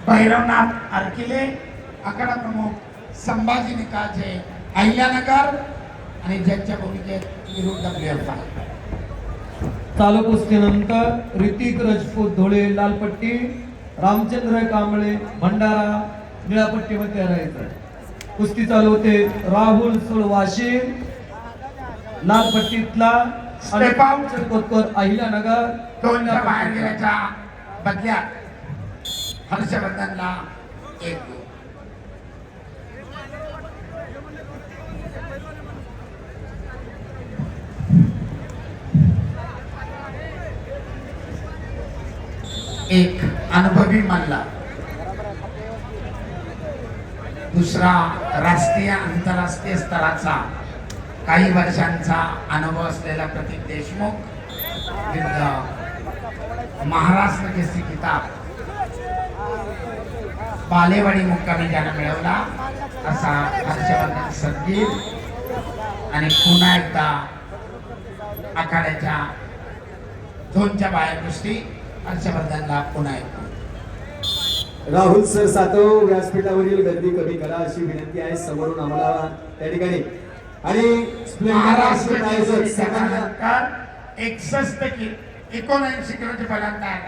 भैरवनाथ आरकिले, आखाडा प्रमुख संभाजी निकाळजे अहिल्यानगर आणि ज्यांच्या भूमिकेत विरुद्ध प्लेअर. चालू कुस्तीनंतर ऋतिक राजपूत धुळे लालपट्टी, रामचंद्र कांबळे भंडारा निळापट्टीमध्ये राहायचं. कुस्ती चालू होते. राहुल सुळवाशी लालपट्टीतला कोतकर अहिल्यानगर. दोनच्या बाहेर गेल्याच्या बदल्यात हर्षवर्धनला एक. एक अनुभवी मल्ला, दुसरा राष्ट्रीय आंतरराष्ट्रीय स्तराचा काही वर्षांचा अनुभव असलेला प्रतीक देशमुख विरुद्ध महाराष्ट्र केसरी किताब बालेवाडी मुक्कामी ज्यानं मिळवला असा हर्षवर्धन सदगीर. आणि पुन्हा एकदा आखाड्याच्या झोनच्या बाहेर कुस्ती हर्षवर्धनला पुन्हा एकदा. राहुल सर सातव व्यासपीठावरील गर्दी कमी करा अशी विनंती आहे समोरून आम्हाला त्या ठिकाणी. आणि महाराष्ट्र 79 किलोचे फलंदाज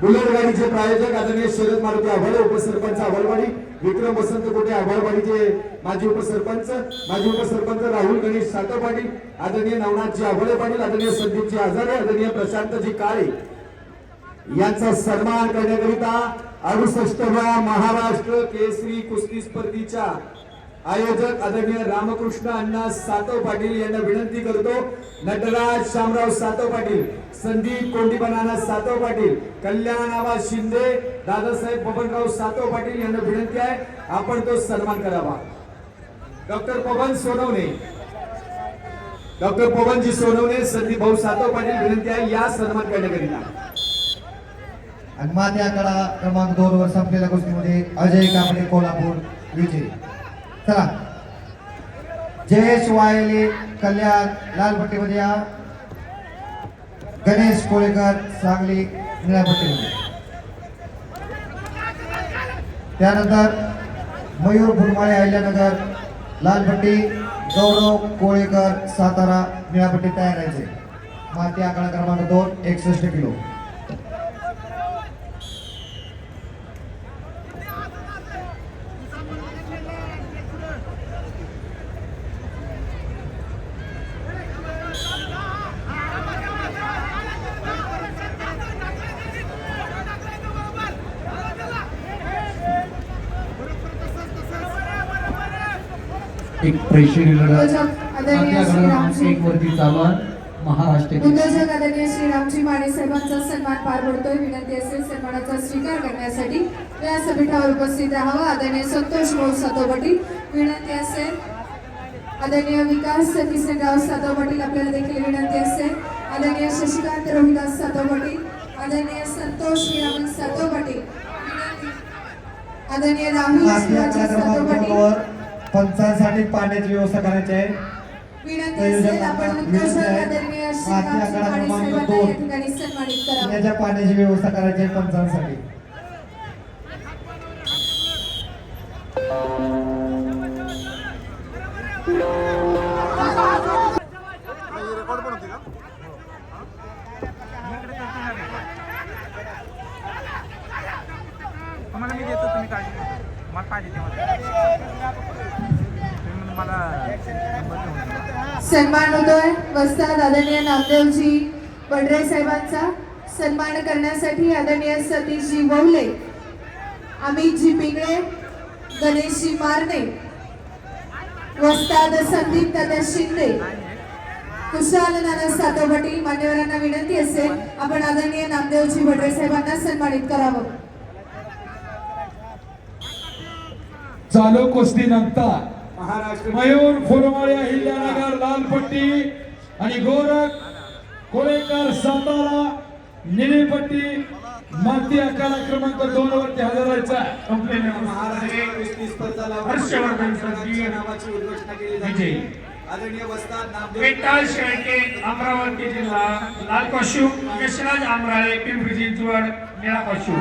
बुलेट गाडीचे प्रायोजक आदरणीय शरद मारुती आव्हाड, उपसरपंच आव्हाडवाडी, विक्रम वसंत कोटे आव्हाडवाडीचे माजी उपसरपंच राहुल गणेश सातव पाटील, आदरणीय नवनाथजी आव्हाडे पाटील, आदरणीय संदीपजी आजारे, आदरणीय प्रशांतजी काळे यांचा सन्मान करण्याकरिता 68व्या महाराष्ट्र केसरी कुस्ती स्पर्धेच्या आयोजक आदरणीय रामकृष्ण अण्णा सातव पाटील यांना विनंती करतो. नटराज शामराव सातव पाटील, संदीप कोंडीपनाना सातव पाटील, कल्याण आवाज शिंदे, दादासाहेब बबनराव सातव पाटील यांना विनंती आहे आपण तो सन्मान करावा. डॉक्टर पवनजी सोनवणे, संदीप भाऊ सातव पाटील विनंती आहे या सन्मान करण्याकरिता. आणि माती आकडा क्रमांक 2 वर संपलेल्या कुस्तीमध्ये अजय कांबळे कोल्हापूर विजयी. चला जयेश वायले कल्याण लालपट्टीमध्ये या, गणेश कोळेकर सांगली निळ्यापट्टीमध्ये. त्यानंतर मयूर फुलमाळे अहिल्यानगर लालपट्टी, गौरव कोळेकर सातारा निळ्यापट्टी तयार राहायचे. माती आकडा क्रमांक 2 61 किलो. एक प्रेशर वरती चालू महाराष्ट्र उद्योजक आदरणीय श्री रामजी माने साहेबांचा सन्मान पार पडतोय. विनंती असेल सन्मानाचा स्वीकार करण्यासाठी व्यासपीठावर उपस्थित राहावं. आदरणीय संतोष भाऊ सातव पाटील विनंती असेल. आदरणीय विकास किसनराव सातव पाटील आपल्याला देखील विनंती असेल. आदरणीय शशिकांत रोहिदास सातव पाटील, आदरणीय संतोष हिरामन सातव पाटील विनंती. आदरणीय राहुल सातव पाटील पंचांसाठी पाण्याची व्यवस्था करायची आहे. विनंती असेल आपण उद्योजक आदरणीय श्री रामजी माने साहेबांना या ठिकाणी सन्मानित करावं. पिण्याच्या पाण्याची व्यवस्था करायची आहे पंचांसाठी. तुम्हाला मी देतो, तुम्ही काळजी नका. मला पाहिजे सन्मान होतोय. वस्ताद आदरणीय नामदेवजी पडरे साहेबांचा सन्मान करण्यासाठी आदरणीय सतीशजी ववले, अमितजी पिंगळे, गणेशजी मारणे, वस्ताद संदीप दादा शिंदे, कुशाल नाना सातव पाटील मान्यवरांना विनंती असेल आपण आदरणीय नामदेवजी पडरे साहेबांना सन्मानित करावं. चालू कुस्तीनंतर मयूर फुलमाळे अहिल्यानगर लालपट्टी आणि गोरख कोळेकर सातारा निळीपट्टी माती आखाडा क्रमांक 2 वरती हजर व्हायचा. महाराष्ट्र कुस्ती स्पर्धा हर्षवर्धन सदगीर नावाची उद्घोषणा केली जाते. विजयी. आदरणीय वस्ताद नामदेव विठ्ठल शेळके अमरावती जिल्हा लाल कॉस्ट्यूम, यशराज आमराळे पिंपरी चिंचवड निळा कॉस्ट्यूम.